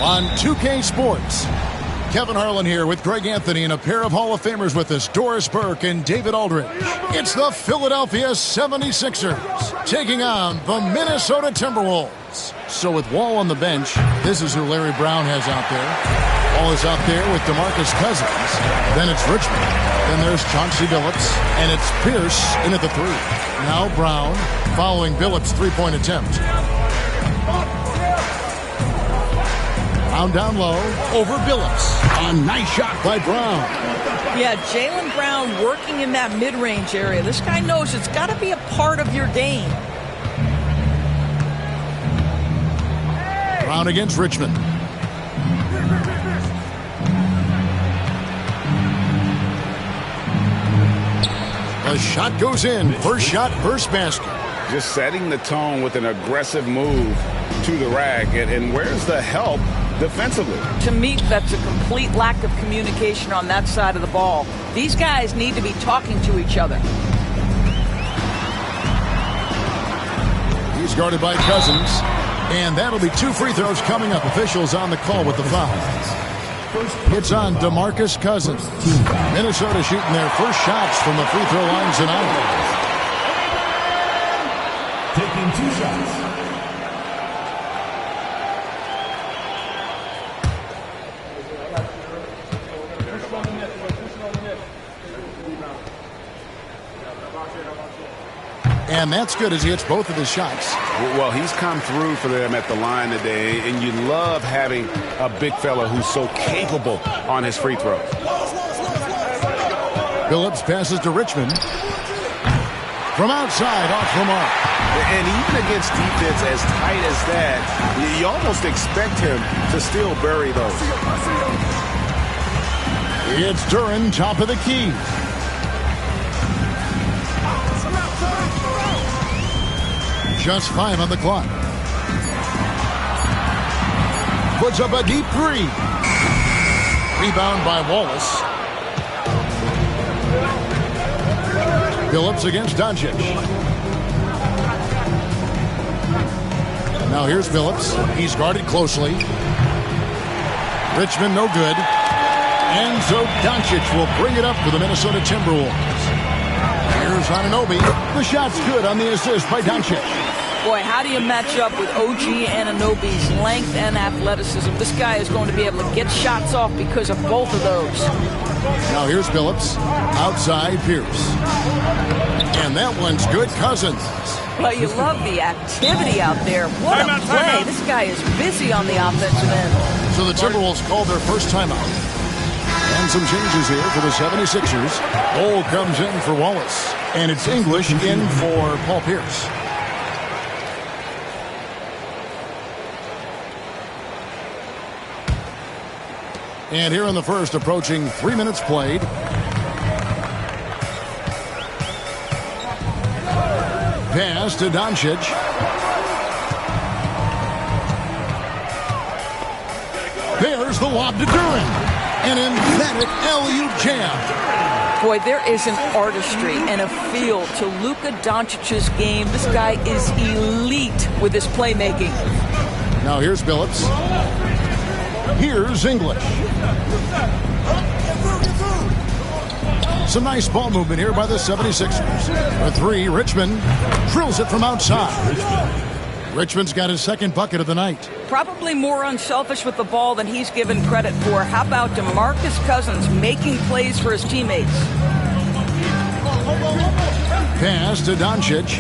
on 2K Sports. Kevin Harlan here with Greg Anthony and a pair of Hall of Famers with us, Doris Burke and David Aldridge. It's the Philadelphia 76ers taking on the Minnesota Timberwolves. So with Wall on the bench, this is who Larry Brown has out there. Wall is out there with DeMarcus Cousins. Then it's Richmond. Then there's Chauncey Billups. And it's Pierce in at the three. Now Brown following Billups' three-point attempt. Brown down low over Billups. A nice shot by Brown. Yeah, Jaylen Brown working in that mid-range area. This guy knows it's got to be a part of your game. Brown against Richmond. The shot goes in. First shot, first basket. Just setting the tone with an aggressive move to the rack. And where's the help defensively? To me, that's a complete lack of communication on that side of the ball. These guys need to be talking to each other. He's guarded by Cousins. And that'll be two free throws coming up. Officials on the call with the foul. It's on DeMarcus Cousins. Minnesota shooting their first shots from the free throw line tonight. Taking two shots. And that's good as he hits both of his shots. Well, he's come through for them at the line today, and you love having a big fella who's so capable on his free throws. Billups passes to Richmond. From outside, off the mark. And even against defense as tight as that, you almost expect him to still bury those. It's Duran, top of the key. Just 5 on the clock. Puts up a deep three. Rebound by Wallace. Billups against Doncic. Now here's Billups. He's guarded closely. Richmond no good. And so Doncic will bring it up for the Minnesota Timberwolves. Here's Anunoby. The shot's good on the assist by Doncic. Boy, how do you match up with OG Anunoby's length and athleticism? This guy is going to be able to get shots off because of both of those. Now here's Billups. Outside Pierce. And that one's good. Cousins. Well, you love the activity out there. What a play. This guy is busy on the offensive end. So the Timberwolves called their first timeout. And some changes here for the 76ers. Cole comes in for Wallace. And it's English in for Paul Pierce. And here in the first, approaching 3 minutes played. Pass to Doncic. There's the lob to Duran. An emphatic alley-oop jam. Boy, there is an artistry and a feel to Luka Doncic's game. This guy is elite with his playmaking. Now here's Billups. Here's English. Some nice ball movement here by the 76ers. For three, Richmond drills it from outside. Richmond's got his second bucket of the night. Probably more unselfish with the ball than he's given credit for. How about DeMarcus Cousins making plays for his teammates? Pass to Doncic.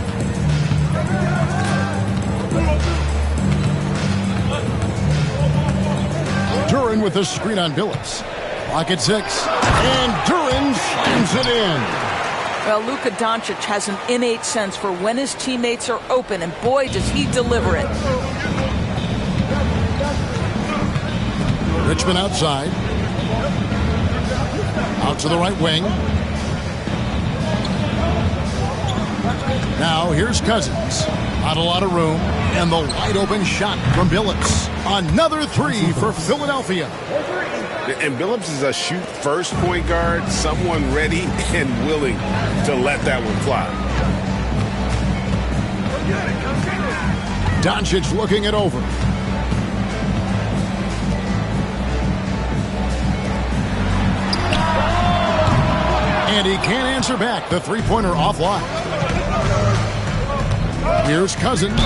Duran with a screen on Billups. Clock at 6. And Duran slams it in. Well, Luka Doncic has an innate sense for when his teammates are open, and boy, does he deliver it. Richmond outside. Out to the right wing. Now here's Cousins. Not a lot of room. And the wide open shot from Billups. Another three for Philadelphia. And Billups is a shoot-first point guard, someone ready and willing to let that one fly. Doncic looking it over. Boozer back, the three-pointer offline. Here's Cousins.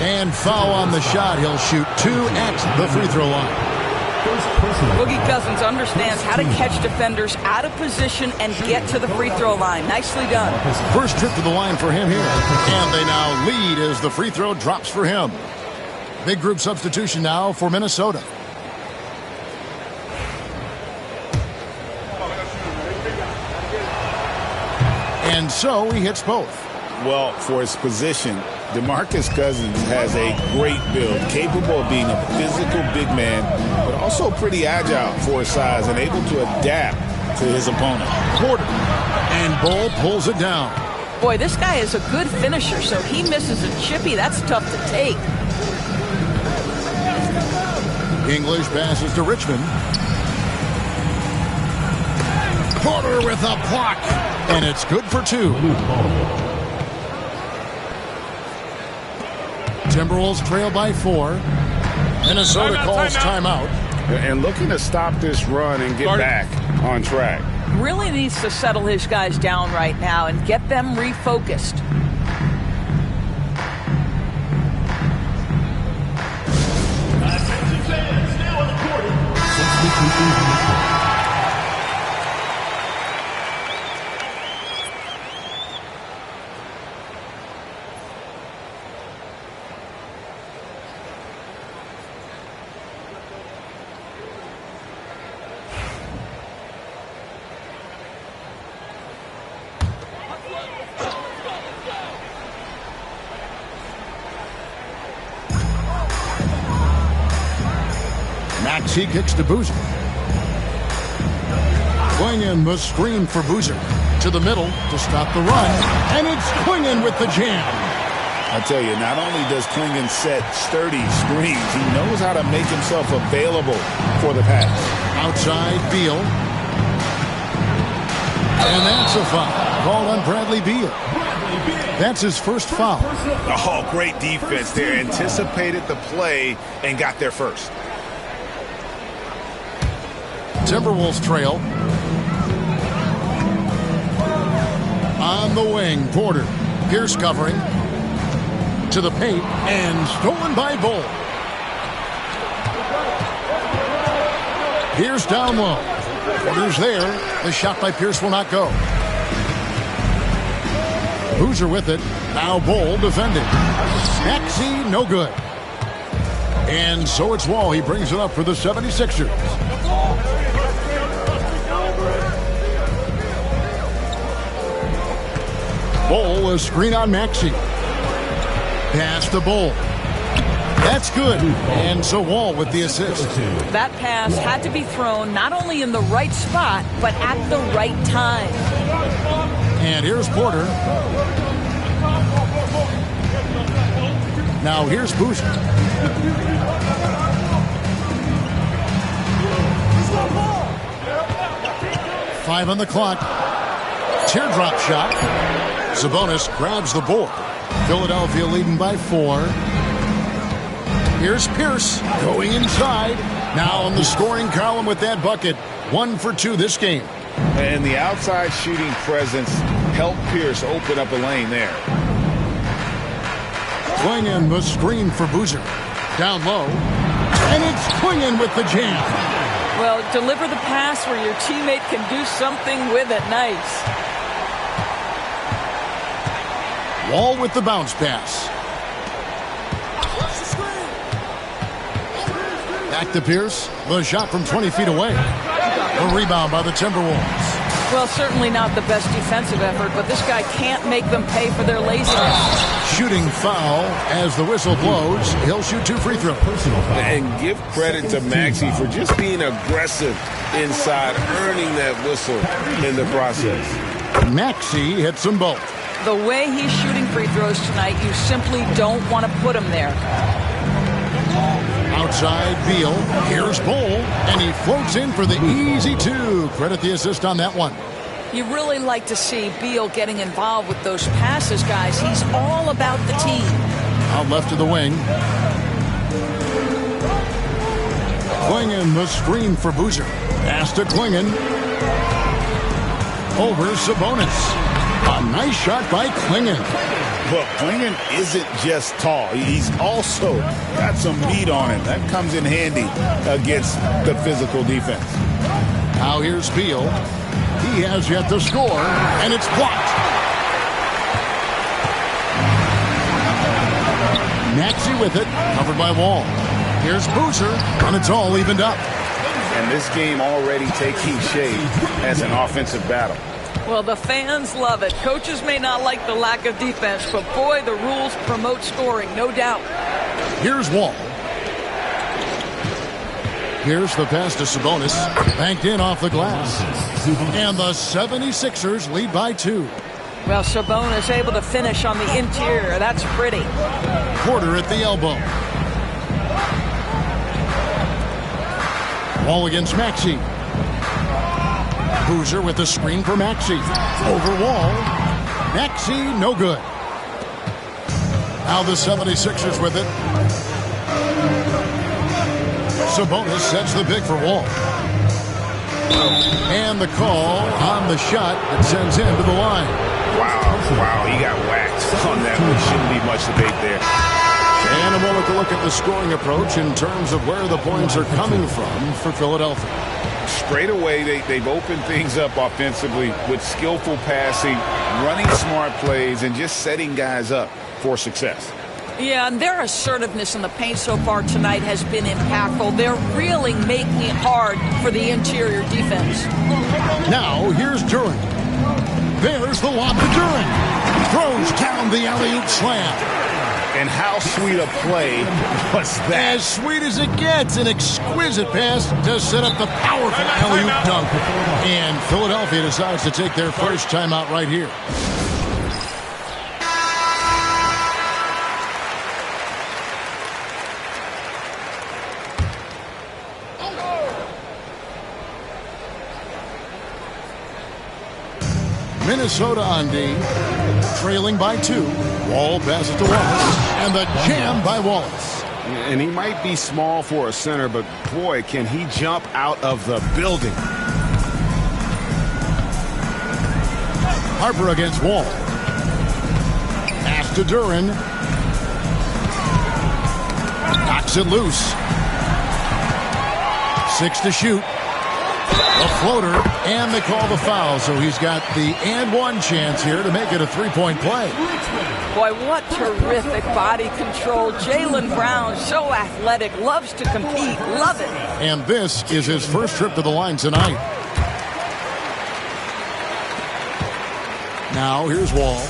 And foul on the shot. He'll shoot 2 at the free throw line. Boogie Cousins understands how to catch defenders out of position and get to the free throw line. Nicely done. First trip to the line for him here. And they now lead as the free throw drops for him. Big group substitution now for Minnesota. And so he hits both. Well, for his position, DeMarcus Cousins has a great build, capable of being a physical big man, but also pretty agile for his size and able to adapt to his opponent. Porter. And Bull pulls it down. Boy, this guy is a good finisher, so he misses a chippy. That's tough to take. English passes to Richmond. Porter with a block. And it's good for 2. Timberwolves trail by 4. Minnesota calls timeout. And looking to stop this run and get back on track. Really needs to settle his guys down right now and get them refocused. He kicks to Boozer. Quingen the screen for Boozer. To the middle to stop the run. And it's Quingen with the jam. I tell you, not only does Quingen set sturdy screens, he knows how to make himself available for the pass. Outside, Beal. And that's a foul. Called on Bradley Beal. That's his first foul. Oh, great defense there. Anticipated the play and got there first. Timberwolves trail. On the wing, Porter. Pierce covering. To the paint, and stolen by Bull. Pierce down low. Porter's there. The shot by Pierce will not go. Boozer with it. Now Bull defending. Maxey, no good. And so it's Wall. He brings it up for the 76ers. Bull, a screen on Maxey. Pass to Bull. That's good. And so Wall with the assist. That pass had to be thrown not only in the right spot, but at the right time. And here's Porter. Now here's Boozer. Five on the clock. Teardrop shot. Sabonis grabs the board. Philadelphia leading by 4. Here's Pierce going inside. Now on the scoring column with that bucket. 1 for 2 this game. And the outside shooting presence helped Pierce open up a lane there. Quingen the screen for Boozer. Down low. And it's Quingen with the jam. Well, deliver the pass where your teammate can do something with it. Nice. Wall with the bounce pass. Back to Pierce. The shot from 20 feet away. The rebound by the Timberwolves. Well, certainly not the best defensive effort, but this guy can't make them pay for their laziness. Shooting foul as the whistle blows. He'll shoot 2 free throws. And give credit to Maxey for just being aggressive inside, earning that whistle in the process. Maxey hits them both. The way he's shooting free throws tonight, you simply don't want to put him there. Outside Beal. Here's Bull. And he floats in for the easy 2. Credit the assist on that one. You really like to see Beal getting involved with those passes, guys. He's all about the team. Out left to the wing. Quingen the screen for Boozer. Pass to Quingen. over Sabonis. A nice shot by Klingon. But Klingon isn't just tall. He's also got some meat on him. That comes in handy against the physical defense. Now here's Beal. He has yet to score, and it's blocked. Maxey with it, covered by Wall. Here's Boozer, and it's all evened up. And this game already taking shape as an offensive battle. Well, the fans love it. Coaches may not like the lack of defense, but boy, the rules promote scoring, no doubt. Here's Wall. Here's the pass to Sabonis. Banked in off the glass. And the 76ers lead by 2. Well, Sabonis able to finish on the interior. That's pretty. Porter at the elbow. Wall against Maxey. Boozer with the screen for Maxey. Over Wall. Maxey, no good. Now the 76ers with it. Sabonis sets the pick for Wall. And the call on the shot that sends him to the line. Wow, he got waxed on that one. Shouldn't be much debate there. And a moment to look at the scoring approach in terms of where the points are coming from for Philadelphia. Straight away, they've opened things up offensively with skillful passing, running smart plays, and just setting guys up for success. Yeah, and their assertiveness in the paint so far tonight has been impactful. They're really making it hard for the interior defense. Now, here's Duran. There's the lob to Duran. Throws down the alley-oop slam. And how sweet a play was that? As sweet as it gets, an exquisite pass to set up the powerful alley-oop dunk. And Philadelphia decides to take their first timeout right here. Minnesota on D, trailing by 2. Wall passes to Wallace, and the jam by Wallace. And he might be small for a center, but boy, can he jump out of the building. Harper against Wall. Pass to Duran. Knocks it loose. 6 to shoot. A floater, and they call the foul, so he's got the and one chance here to make it a three-point play. Boy, what terrific body control. Jaylen Brown, so athletic, loves to compete, love it. And this is his first trip to the line tonight. Now, here's Wall.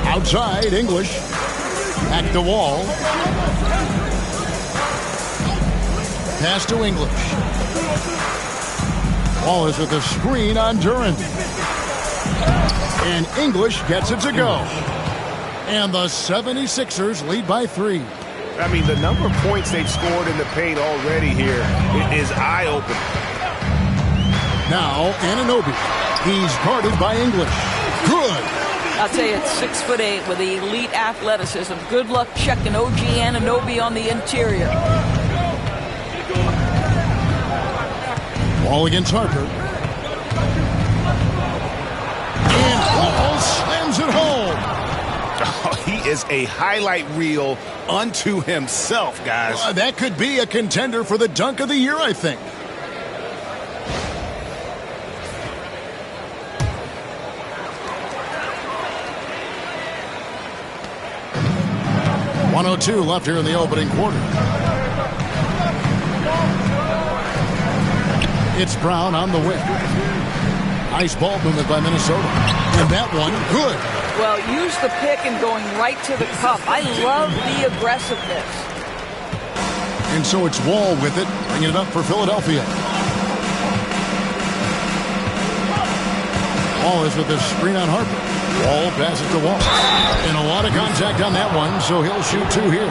Outside, English. Back to Wall. Pass to English. Wall is with a screen on Duran. And English gets it to go. And the 76ers lead by 3. I mean, the number of points they've scored in the paint already here is eye-opening. Now, Anunoby. He's guarded by English. Good. I'll tell you, it's 6'8" with elite athleticism. Good luck checking OG Anunoby on the interior. Wall against Harper. And Wall slams it home. Oh, he is a highlight reel unto himself, guys. That could be a contender for the dunk of the year, I think. .102 left here in the opening quarter. It's Brown on the whip. Nice ball movement by Minnesota. And that one, good. Well, use the pick and going right to the cup. I love the aggressiveness. And so it's Wall with it, bringing it up for Philadelphia. Wall is with the screen on Harper. Wall passes to Wall. And a lot of contact on that one, so he'll shoot 2 here.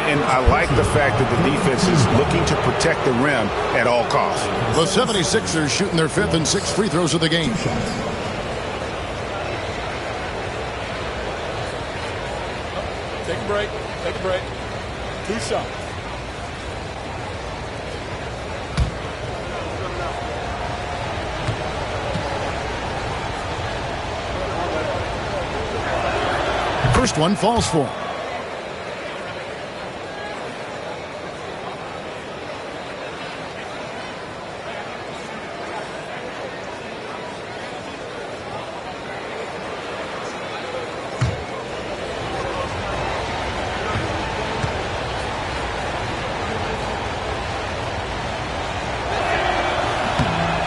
And I like the fact that the defense is looking to protect the rim at all costs. The 76ers shooting their 5th and 6th free throws of the game. Take a break. Take a break. 2 shots. first one falls for him.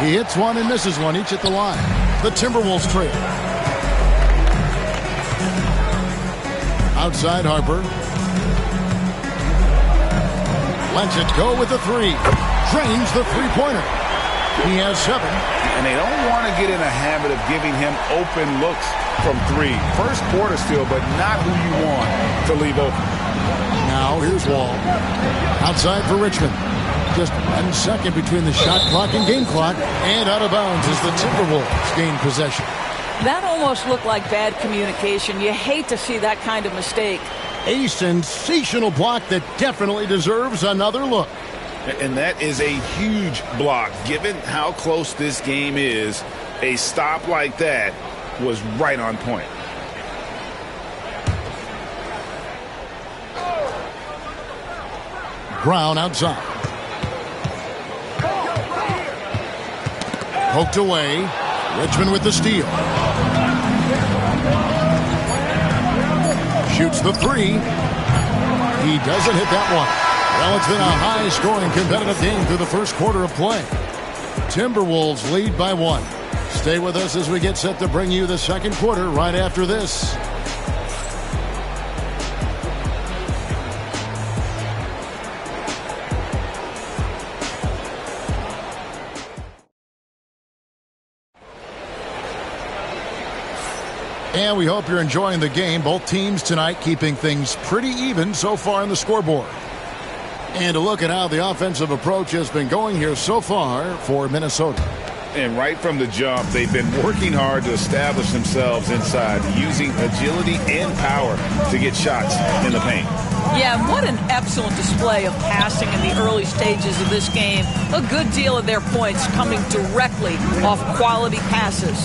He hits one and misses one, each at the line. The Timberwolves trail. Outside Harper. Lets it go with the three. Drains the three-pointer. He has 7. And they don't want to get in a habit of giving him open looks from 3. First quarter still, but not who you want to leave open. Now here's Wall. Outside for Richmond. Just 1 second between the shot clock and game clock. And out of bounds as the Timberwolves gain possession. That almost looked like bad communication. You hate to see that kind of mistake. A sensational block that definitely deserves another look. And that is a huge block. Given how close this game is, a stop like that was right on point. Brown outside. Poked away. Richmond with the steal. Shoots the 3. He doesn't hit that one. Well, it's been a high-scoring competitive game through the first quarter of play. Timberwolves lead by 1. Stay with us as we get set to bring you the second quarter right after this. And we hope you're enjoying the game. Both teams tonight keeping things pretty even so far on the scoreboard. And to look at how the offensive approach has been going here so far for Minnesota. And right from the jump, they've been working hard to establish themselves inside, using agility and power to get shots in the paint. Yeah, what an excellent display of passing in the early stages of this game. A good deal of their points coming directly off quality passes.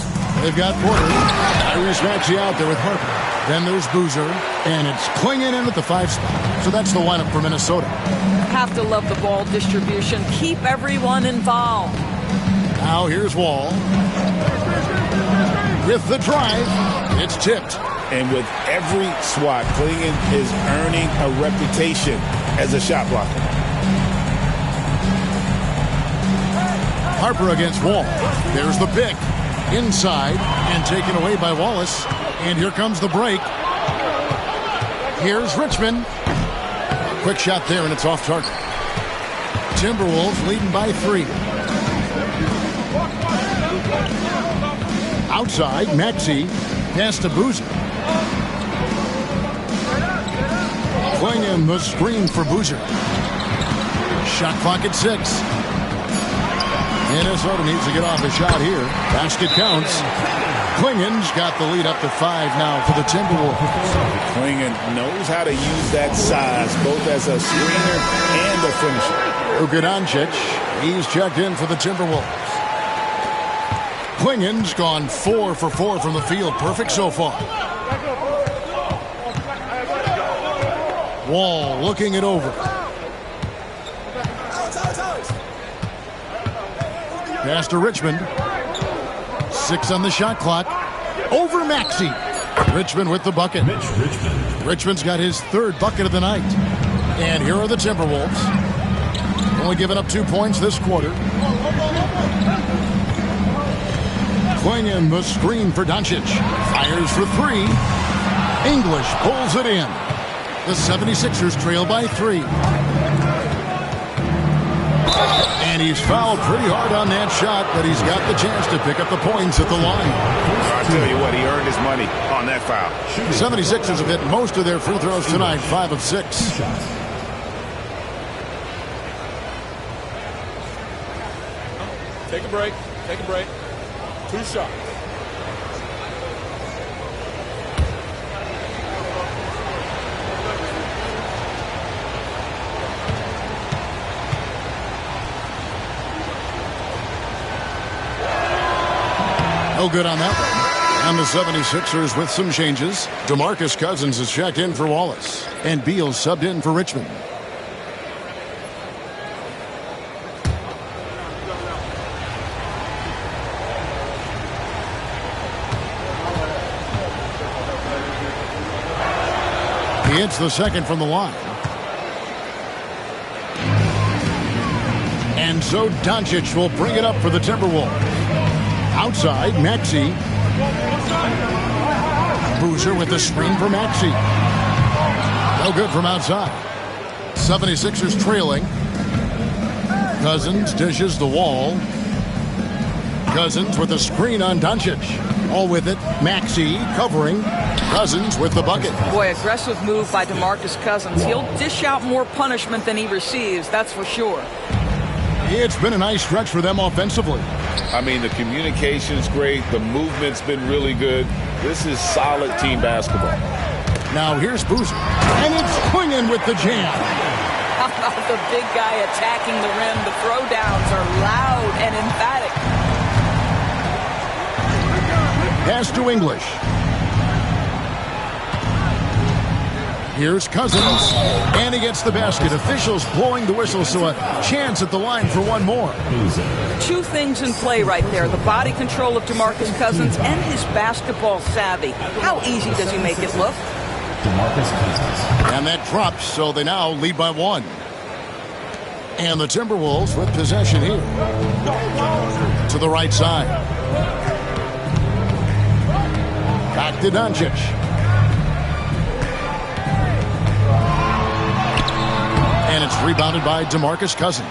They've got Porter. Tyrese Maxey out there with Harper. Then there's Boozer. And it's Klingon in at the 5 spot. So that's the lineup for Minnesota. Have to love the ball distribution. Keep everyone involved. Now here's Wall. With the drive, it's tipped. And with every swat, Klingon is earning a reputation as a shot blocker. Harper against Wall. There's the pick. Inside and taken away by Wallace. And here comes the break. Here's Richmond. Quick shot there, and it's off target. Timberwolves leading by 3. Outside, Maxey. Pass to Boozer. Klingon the screen for Boozer. Shot clock at 6. Minnesota needs to get off a shot here. Basket counts. Klingon's got the lead up to 5 now for the Timberwolves. Klingon knows how to use that size, both as a screener and a finisher. Luka Doncic, he's checked in for the Timberwolves. Klingon's gone 4 for 4 from the field. Perfect so far. Wall looking it over. Pass to Richmond. 6 on the shot clock. Over Maxey. Richmond with the bucket. Richmond's got his 3rd bucket of the night. And here are the Timberwolves. Only giving up 2 points this quarter. Klingon the screen for Doncic. Fires for 3. English pulls it in. The 76ers trail by 3. And he's fouled pretty hard on that shot, but he's got the chance to pick up the points at the line. I'll tell you what, he earned his money on that foul. 76ers have hit most of their free throws tonight, 5 of 6. Take a break. Take a break. 2 shots. No good on that one. And the 76ers with some changes. DeMarcus Cousins is checked in for Wallace. And Beal subbed in for Richmond. He hits the second from the line. And so Doncic will bring it up for the Timberwolves. Outside, Maxey. Boozer with the screen for Maxey. No good from outside. 76ers trailing. Cousins dishes the wall. Cousins with a screen on Doncic. All with it. Maxey covering. Cousins with the bucket. Boy, aggressive move by DeMarcus Cousins. He'll dish out more punishment than he receives, that's for sure. It's been a nice stretch for them offensively. I mean, the communication's great. The movement's been really good. This is solid team basketball. Now here's Boozer. And it's Quingen with the jam. How about the big guy attacking the rim? The throwdowns are loud and emphatic. Pass to English. Here's Cousins. And he gets the basket. Officials blowing the whistle, so a chance at the line for one more. Two things in play right there. The body control of DeMarcus Cousins and his basketball savvy. How easy does he make it look? DeMarcus Cousins. And that drops, so they now lead by one. And the Timberwolves with possession here. To the right side. Back to Doncic. And it's rebounded by DeMarcus Cousins.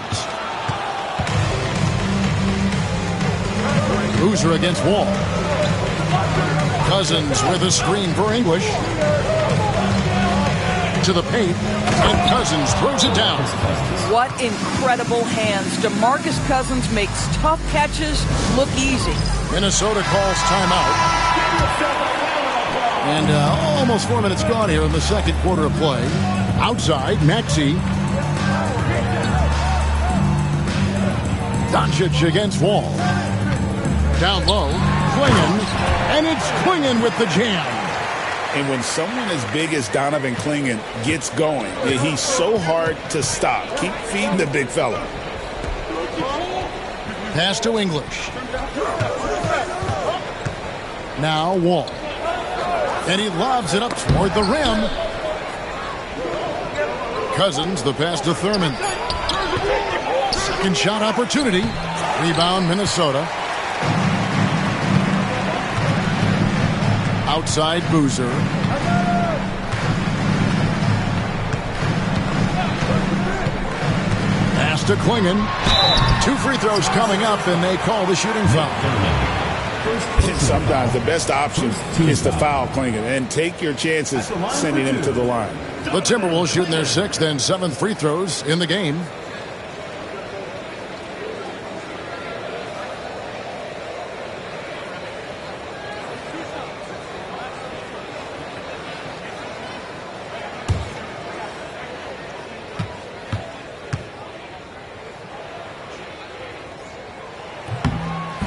Boozer against Wall. Cousins with a screen for English. To the paint. And Cousins throws it down. What incredible hands. DeMarcus Cousins makes tough catches look easy. Minnesota calls timeout. And almost 4 minutes gone here in the second quarter of play. Outside, Maxey. Doncic against Wall. Down low, Quingen. And it's Quingen with the jam. And when someone as big as Donovan Clingan gets going, he's so hard to stop. Keep feeding the big fella. Pass to English. Now Wall. And he lobs it up toward the rim. Cousins, the pass to Thurman. Second shot opportunity. Rebound, Minnesota. Outside, Boozer. Pass to Quingen. 2 free throws coming up, and they call the shooting foul. Sometimes the best option is to foul Clingan and take your chances sending him to the line. The Timberwolves shooting their 6th and 7th free throws in the game.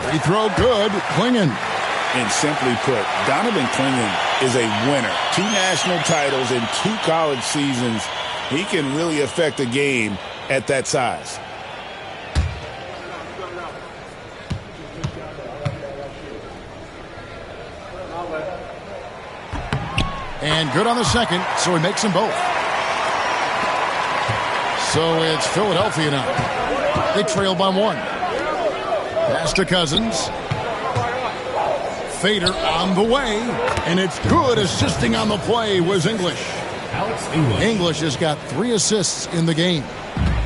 Free throw good, Clingan. And simply put, Donovan Clingan is a winner. 2 national titles in 2 college seasons. He can really affect a game at that size. And good on the second, so he makes them both. So it's Philadelphia now. They trail by 1. Pass to Cousins. Fader on the way, and it's good. Assisting on the play was English. English has got 3 assists in the game.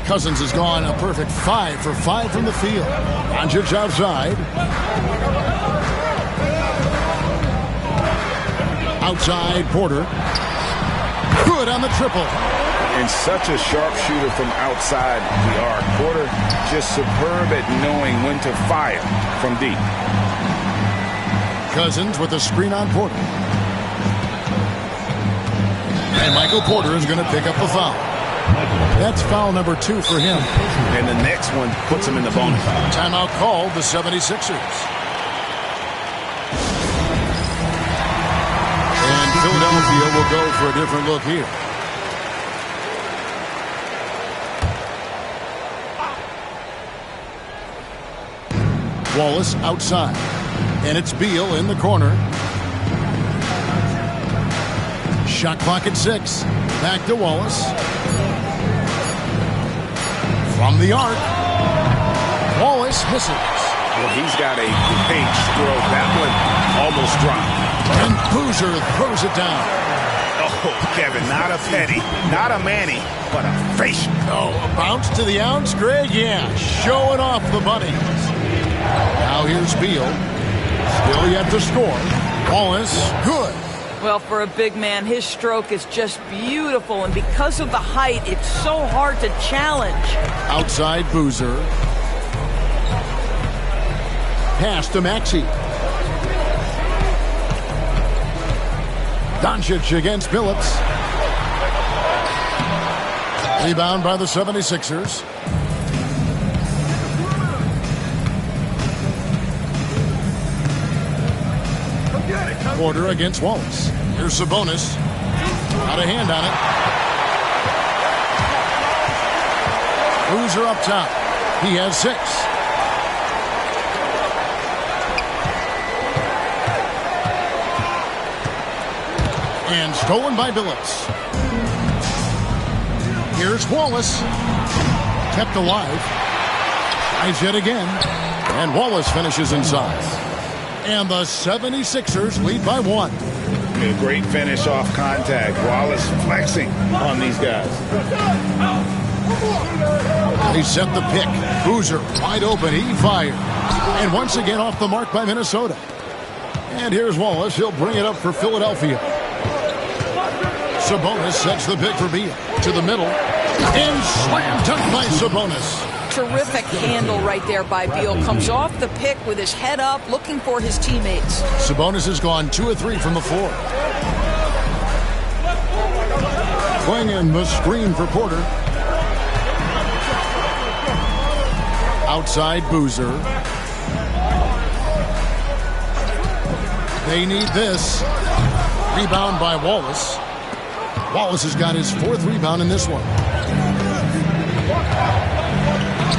Cousins has gone a perfect 5 for 5 from the field. Doncic outside. Outside, Porter. Good on the triple. And such a sharp shooter from outside the arc. Porter just superb at knowing when to fire from deep. Cousins with a screen on Porter. And Michael Porter is going to pick up the foul. That's foul number 2 for him. And the next one puts him in the bonus. Timeout called the 76ers. Philadelphia will go for a different look here. Wallace outside. And it's Beal in the corner. Shot clock at 6. Back to Wallace. From the arc. Wallace misses. Well, he's got a great stroke. That one almost dropped. And Boozer throws it down. Oh, Kevin, not a petty, not a Manny, but a facial. Oh, a bounce to the ounce, Greg? Yeah, showing off the bunnies. Now here's Beal. Still yet to score. Wallace, good. Well, for a big man, his stroke is just beautiful, and because of the height, it's so hard to challenge. Outside Boozer. Pass to Maxey. Doncic against Billups. Rebound by the 76ers. Porter against Wallace. Here's Sabonis. Got a hand on it. Boozer up top. He has 6. And stolen by Billups. Here's Wallace. Kept alive. Tries yet again. And Wallace finishes inside. And the 76ers lead by 1. A great finish off contact. Wallace flexing on these guys. They set the pick. Boozer wide open. He fires. And once again off the mark by Minnesota. And here's Wallace. He'll bring it up for Philadelphia. Sabonis sets the pick for Beal. To the middle. And slam dunk by Sabonis. Terrific handle right there by Beal. Comes off the pick with his head up, looking for his teammates. Sabonis has gone 2 of 3 from the floor. Playing in the screen for Porter. Outside Boozer. They need this. Rebound by Wallace. Wallace has got his 4th rebound in this one.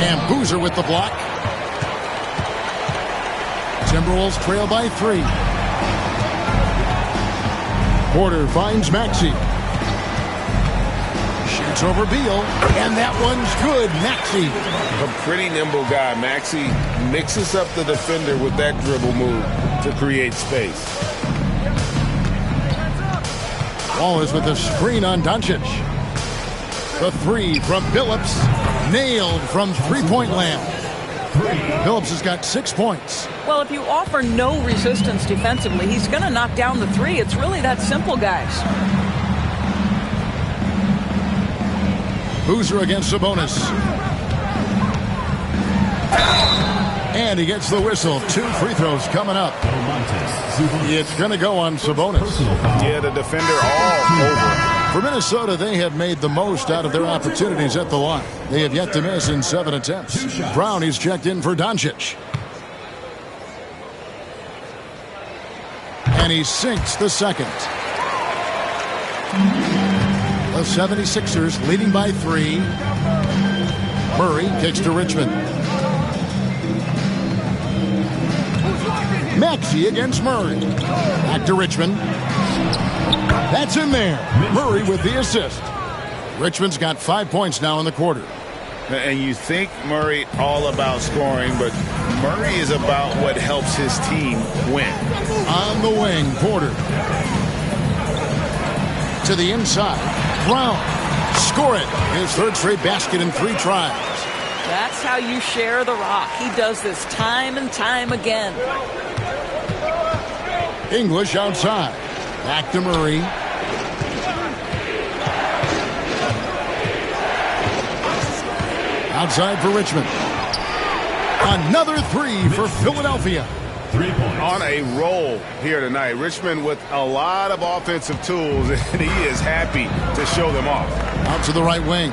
And Boozer with the block. Timberwolves trail by 3. Porter finds Maxey. Shoots over Beal. And that one's good. Maxey. A pretty nimble guy. Maxey mixes up the defender with that dribble move to create space. Wallace with the screen on Doncic. The 3 from Billups. Nailed from three-point land. Billups has got 6 points. Well, if you offer no resistance defensively, he's going to knock down the 3. It's really that simple, guys. Boozer against Sabonis. And he gets the whistle. 2 free throws coming up. It's going to go on Sabonis. Yeah, the defender all over. For Minnesota, they have made the most out of their opportunities at the line. They have yet to miss in 7 attempts. Brown is checked in for Doncic. And he sinks the second. The 76ers leading by 3. Murray kicks to Richmond. Maxey against Murray. Back to Richmond. That's in there. Murray with the assist. Richmond's got 5 points now in the quarter. And you think Murray all about scoring, but Murray is about what helps his team win. On the wing, Porter. To the inside. Brown. Score it. His 3rd straight basket in 3 tries. That's how you share the rock. He does this time and time again. English outside. Back to Murray. Outside for Richmond. Another 3 for Philadelphia. 3 points. On a roll here tonight. Richmond with a lot of offensive tools, and he is happy to show them off. Out to the right wing.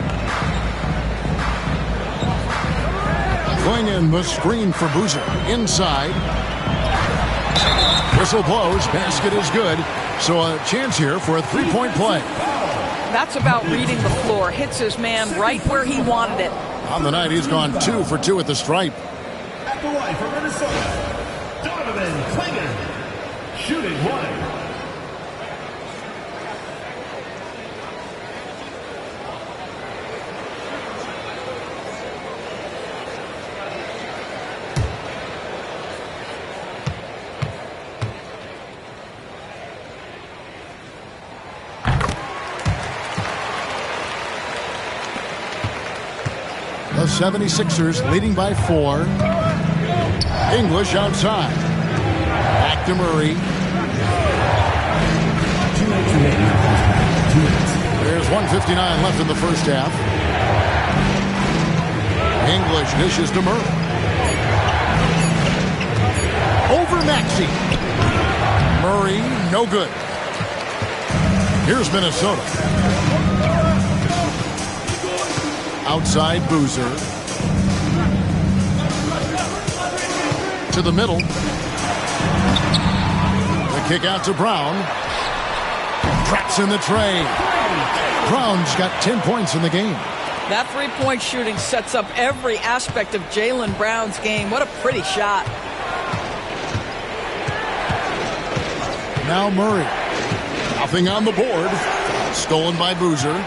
Going in the screen for Boozer. Inside. Whistle blows. Basket is good. So a chance here for a three-point play. That's about reading the floor. Hits his man right where he wanted it. On the night, he's gone 2 for 2 at the stripe. At the line for Minnesota, Donovan Clingan, shooting one. The 76ers leading by 4. English outside. Back to Murray. 2 minutes. There's 1:59 left in the first half. English dishes to Murray. Over Maxey. Murray, no good. Here's Minnesota. Outside Boozer. To the middle. The kick out to Brown. Traps in the tray. Brown's got 10 points in the game. That three-point shooting sets up every aspect of Jaylen Brown's game. What a pretty shot. Now Murray. Nothing on the board. Stolen by Boozer.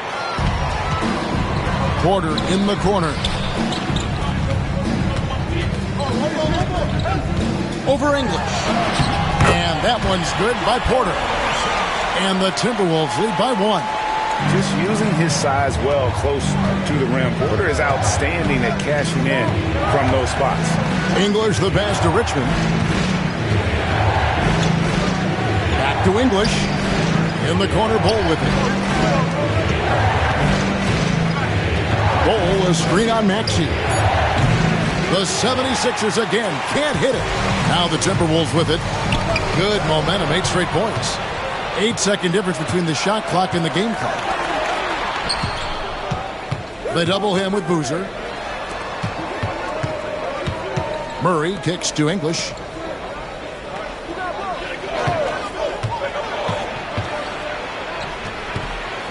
Porter in the corner. Over English. And that one's good by Porter. And the Timberwolves lead by 1. Just using his size well close to the rim. Porter is outstanding at cashing in from those spots. English the pass to Richmond. Back to English. In the corner, Bull with it. Bull, a screen on Maxey. The 76ers again can't hit it. Now the Timberwolves with it. Good momentum, 8 straight points. 8-second difference between the shot clock and the game clock. They double him with Boozer. Murray kicks to English.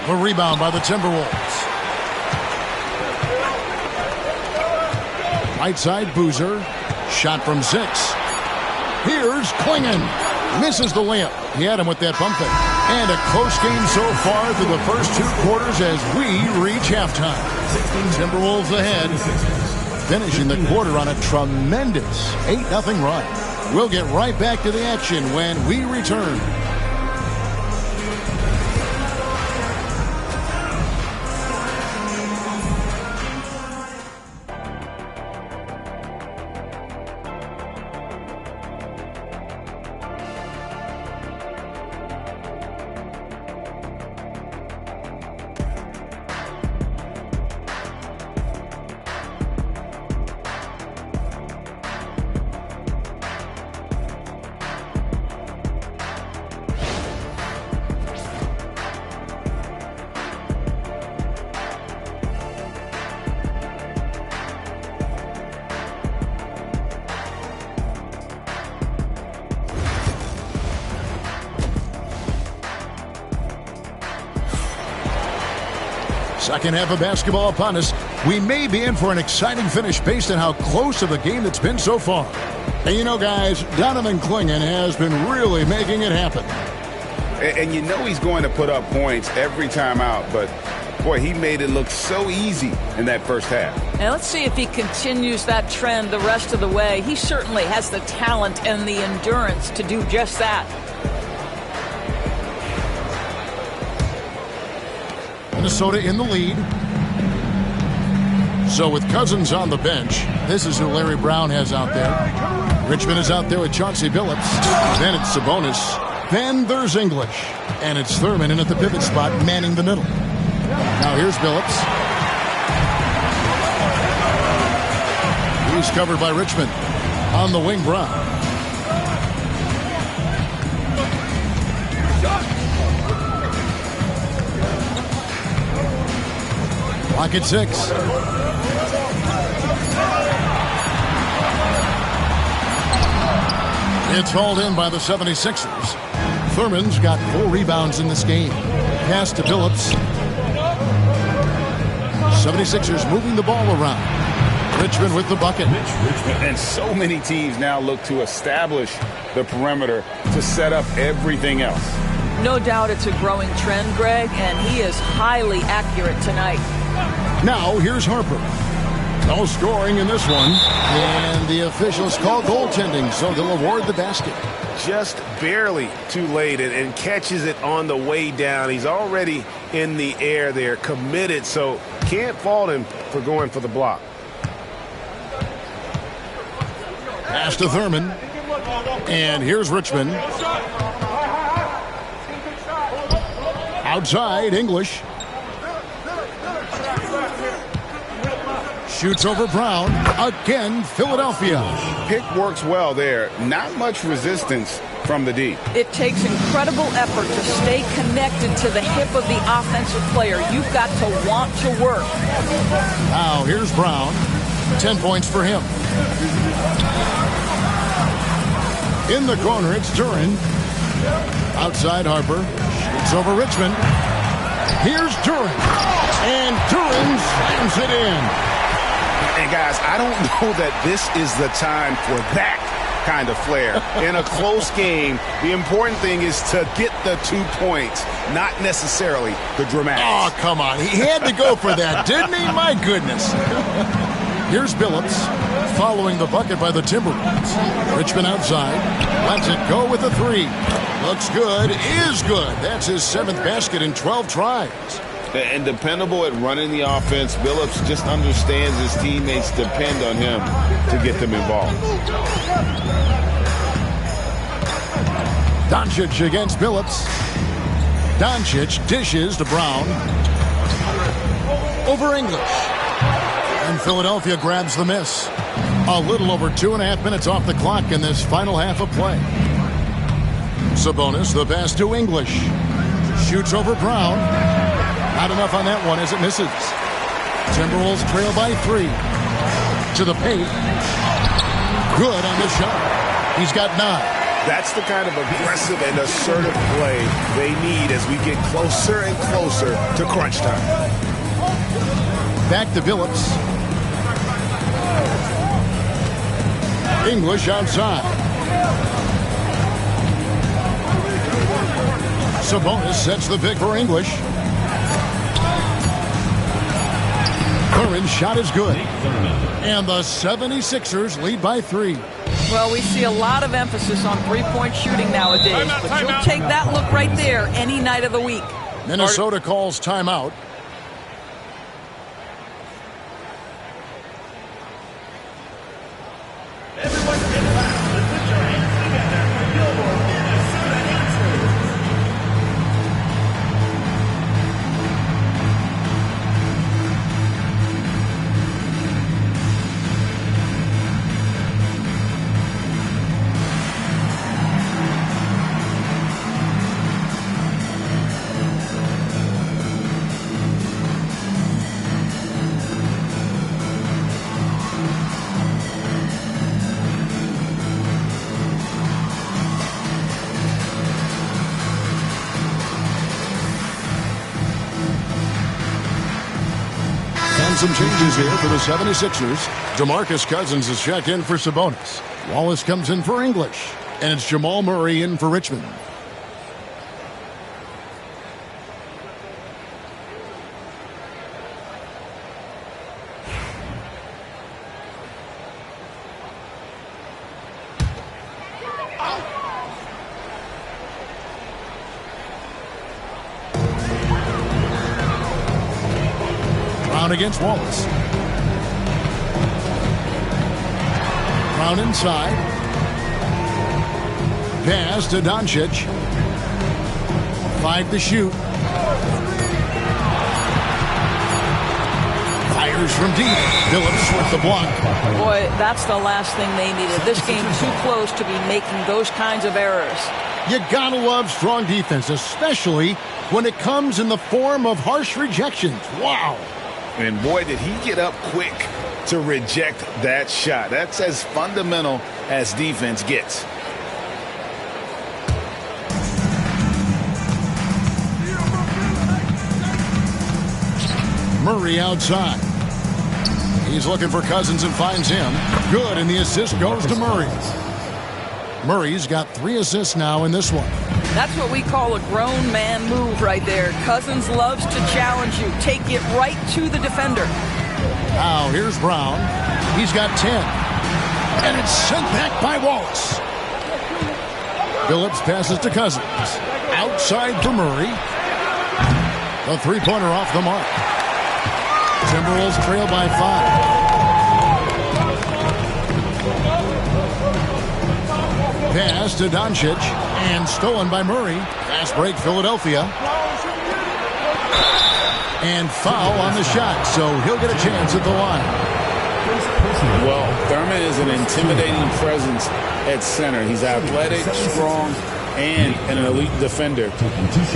The rebound by the Timberwolves. Right side, Boozer. Shot from 6. Here's Clingan. Misses the layup. He had him with that pump fake. And a close game so far through the first 2 quarters as we reach halftime. Timberwolves ahead. Finishing the quarter on a tremendous 8-0 run. We'll get right back to the action when we return. Second half of basketball upon us. We may be in for an exciting finish based on how close of a game it's been so far. And you know, guys, Donovan Clingan has been really making it happen. And you know he's going to put up points every time out, but boy, he made it look so easy in that first half. And let's see if he continues that trend the rest of the way. He certainly has the talent and the endurance to do just that. Minnesota in the lead. So with Cousins on the bench, this is who Larry Brown has out there. Richmond is out there with Chauncey Billups. Then it's Sabonis. Then there's English. And it's Thurman in at the pivot spot, manning the middle. Now here's Billups. He's covered by Richmond. On the wing, Brown. Clock at 6. It's hauled in by the 76ers. Thurman's got 4 rebounds in this game. Pass to Phillips. 76ers moving the ball around. Richmond with the bucket. And so many teams now look to establish the perimeter to set up everything else. No doubt it's a growing trend, Greg, and he is highly accurate tonight. Now here's Harper. No scoring in this one. And the officials call goaltending, so they'll award the basket. Just barely too late and catches it on the way down. He's already in the air there, committed, so can't fault him for going for the block. Pass to Thurman. And here's Richmond. Outside, English. Shoots over Brown. Again, Philadelphia. Pick works well there. Not much resistance from the D. It takes incredible effort to stay connected to the hip of the offensive player. You've got to want to work. Now, here's Brown. 10 points for him. In the corner, it's Duran. Outside, Harper. Shoots over Richmond. Here's Duran. And Duran slams it in. And guys, I don't know that this is the time for that kind of flair. In a close game, the important thing is to get the 2 points, not necessarily the dramatics. Oh, come on. He had to go for that, didn't he? My goodness. Here's Billups following the bucket by the Timberwolves. Richmond outside. Lets it go with a 3. Looks good. Is good. That's his 7th basket in 12 tries. And dependable at running the offense. Billups just understands his teammates depend on him to get them involved. Doncic against Billups. Doncic dishes to Brown. Over English. And Philadelphia grabs the miss. A little over 2.5 minutes off the clock in this final half of play. Sabonis, the pass to English. Shoots over Brown. Not enough on that one as it misses. Timberwolves trail by 3. To the paint. Good on the shot. He's got 9. That's the kind of aggressive and assertive play they need as we get closer and closer to crunch time. Back to Billups. English outside. Sabonis sets the pick for English. Thurman's shot is good. And the 76ers lead by 3. Well, we see a lot of emphasis on three-point shooting nowadays, but you'll take that look right there any night of the week. Minnesota calls timeout. Everyone get loud and put your hands together for your Minnesota answers. Some changes here for the 76ers. DeMarcus Cousins is checked in for Sabonis. Wallace comes in for English. And it's Jamal Murray in for Richmond. Brown against Wallace. Brown inside. Pass to Doncic. 5 to shoot. Fires from deep. Phillips with the block. Boy, that's the last thing they needed. This game too close to be making those kinds of errors. You gotta love strong defense, especially when it comes in the form of harsh rejections. Wow. And boy, did he get up quick to reject that shot. That's as fundamental as defense gets. Murray outside. He's looking for Cousins and finds him. Good, and the assist goes to Murray. Murray's got 3 assists now in this one. That's what we call a grown man move right there. Cousins loves to challenge you. Take it right to the defender. Now here's Brown. He's got 10. And it's sent back by Wallace. Phillips passes to Cousins. Outside for Murray. The three-pointer off the mark. Timberwolves trail by 5. Pass to Doncic, and stolen by Murray. Fast break, Philadelphia. And foul on the shot, so he'll get a chance at the line. Well, Thurman is an intimidating presence at center. He's athletic, strong, and an elite defender.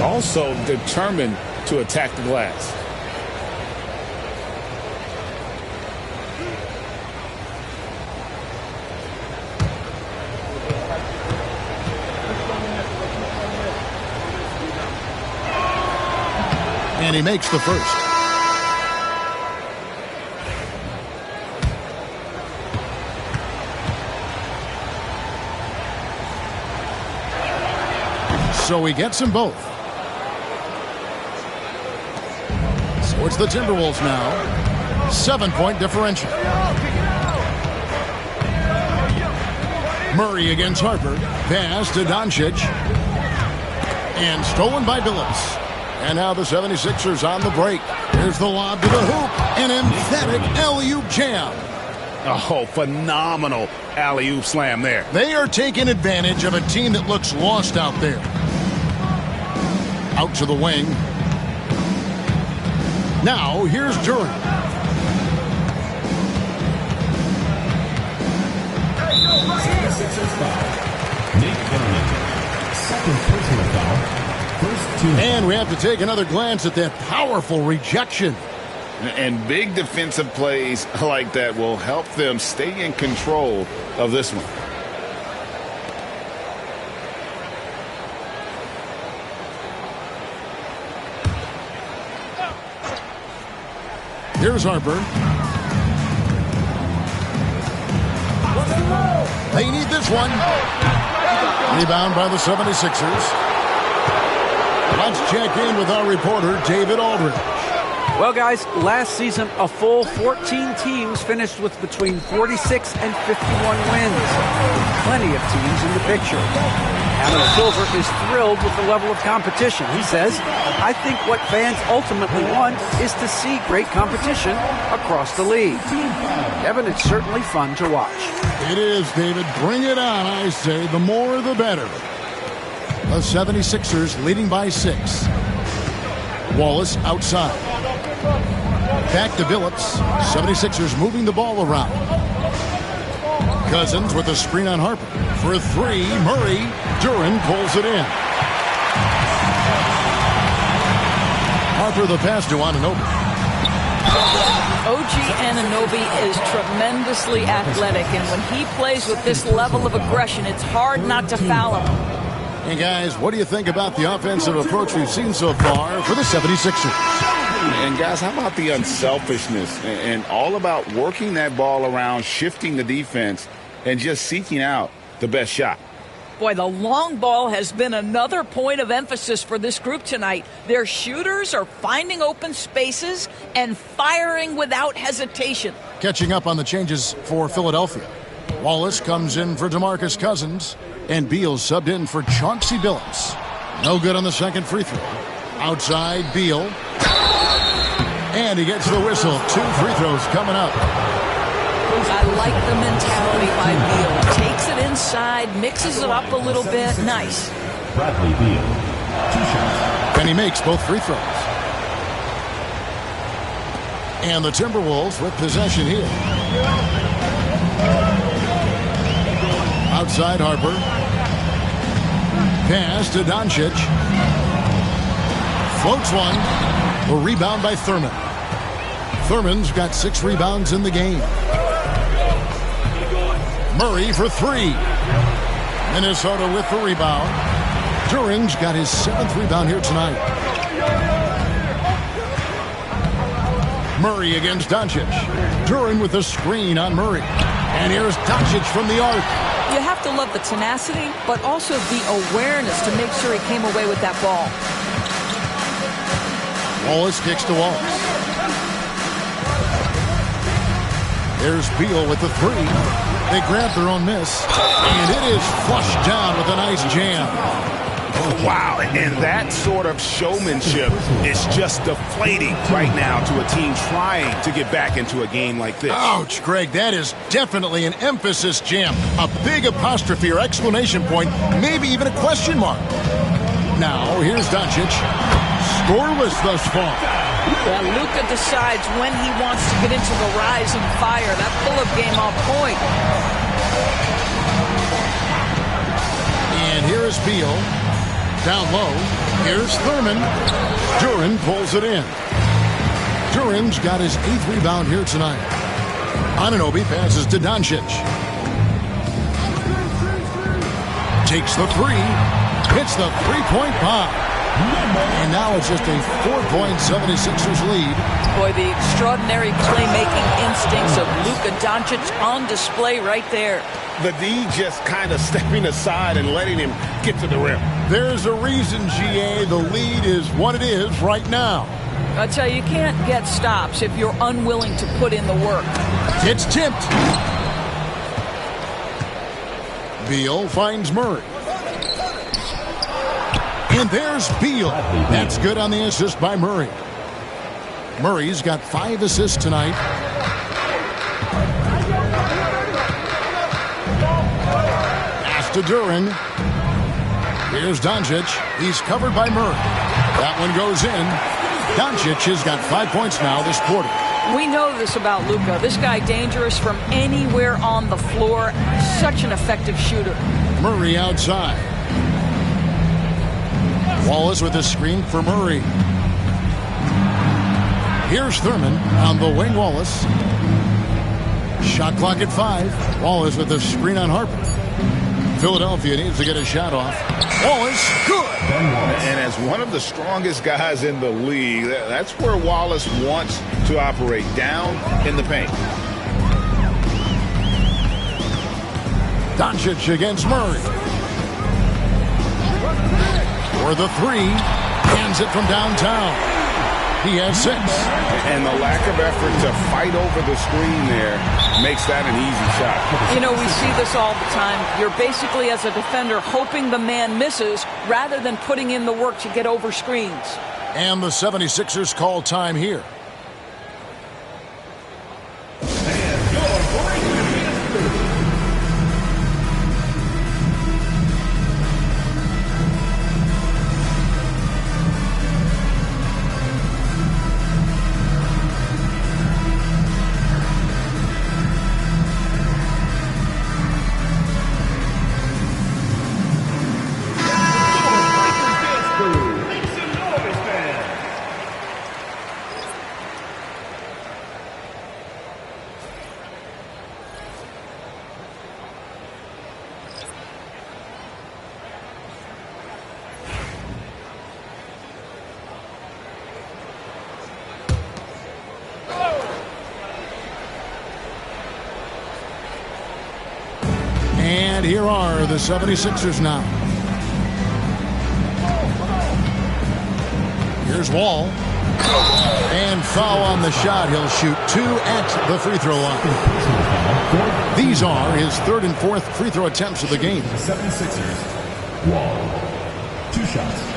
Also determined to attack the glass. And he makes the first. So he gets them both. So it's the Timberwolves now. 7-point differential. Murray against Harper. Pass to Doncic. And stolen by Billups. And now the 76ers on the break. Here's the lob to the hoop. An emphatic alley-oop jam. Oh, phenomenal alley-oop slam there. They are taking advantage of a team that looks lost out there. Out to the wing. Now, here's Duran. Second personal foul. And we have to take another glance at that powerful rejection. And big defensive plays like that will help them stay in control of this one. Here's Harper. They need this one. Rebound by the 76ers. Let's check in with our reporter, David Aldridge. Well, guys, last season, a full 14 teams finished with between 46 and 51 wins. Plenty of teams in the picture. Adam Silver is thrilled with the level of competition. He says, I think what fans ultimately want is to see great competition across the league. Evan, it's certainly fun to watch. It is, David. Bring it on, I say. The more, the better. The 76ers leading by 6. Wallace outside. Back to Billups. 76ers moving the ball around. Cousins with a screen on Harper. For 3, Murray. Duran pulls it in. Harper the pass to Anunoby. OG Anunoby is tremendously athletic, and when he plays with this level of aggression, it's hard not to foul him. And guys, what do you think about the offensive approach we've seen so far for the 76ers? And guys, how about the unselfishness and all about working that ball around, shifting the defense, and just seeking out the best shot? Boy, the long ball has been another point of emphasis for this group tonight. Their shooters are finding open spaces and firing without hesitation. Catching up on the changes for Philadelphia. Wallace comes in for DeMarcus Cousins, and Beal subbed in for Chauncey Billups. No good on the second free throw. Outside, Beal. And he gets the whistle. 2 free throws coming up. I like the mentality by Beal. Takes it inside, mixes it up a little bit. Nice. Bradley Beal. 2 shots. And he makes both free throws. And the Timberwolves with possession here. Outside Harper. Pass to Doncic. Floats one. A rebound by Thurman. Thurman's got 6 rebounds in the game. Murray for 3. Minnesota with the rebound. Duran's got his 7th rebound here tonight. Murray against Doncic. Duren with the screen on Murray. And here's Doncic from the arc. You have to love the tenacity, but also the awareness to make sure he came away with that ball. Wallace kicks to Wallace. There's Beal with the three. They grab their own miss. And it is flushed down with a nice jam. Wow, and that sort of showmanship is just deflating right now to a team trying to get back into a game like this. Ouch, Greg, that is definitely an emphasis jam. A big apostrophe or exclamation point, maybe even a question mark. Now, here's Doncic. Scoreless thus far. Well, Luka decides when he wants to get into the rise and fire. That pull-up game on point. And here is Beal. Down low, here's Thurman. Duren pulls it in. Duren's got his 8th rebound here tonight. Anunoby passes to Doncic. Takes the three. Hits the three-point bomb. And now it's just a 4-point 76ers lead. Boy, the extraordinary playmaking instincts of Luka Doncic on display right there. The D just kind of stepping aside and letting him get to the rim. There's a reason, GA, the lead is what it is right now. I tell you can't get stops if you're unwilling to put in the work. It's tipped. Beal finds Murray. And there's Beal. That's good on the assist by Murray. Murray's got 5 assists tonight. To Duren. Here's Doncic. He's covered by Murray. That one goes in. Doncic has got 5 points now this quarter. We know this about Luka. This guy dangerous from anywhere on the floor. Such an effective shooter. Murray outside. Wallace with a screen for Murray. Here's Thurman on the wing. Wallace. Shot clock at 5. Wallace with a screen on Harper. Philadelphia needs to get a shot off. Wallace, good. And as one of the strongest guys in the league, that's where Wallace wants to operate, down in the paint. Doncic against Murray. For the three. Hands it from downtown. He has 6. And the lack of effort to fight over the screen there makes that an easy shot. You know, we see this all the time. You're basically, as a defender, hoping the man misses rather than putting in the work to get over screens. And the 76ers call time here. And here are the 76ers now. Here's Wall. And foul on the shot. He'll shoot 2 at the free throw line. These are his 3rd and 4th free throw attempts of the game. The 76ers. Wall. 2 shots.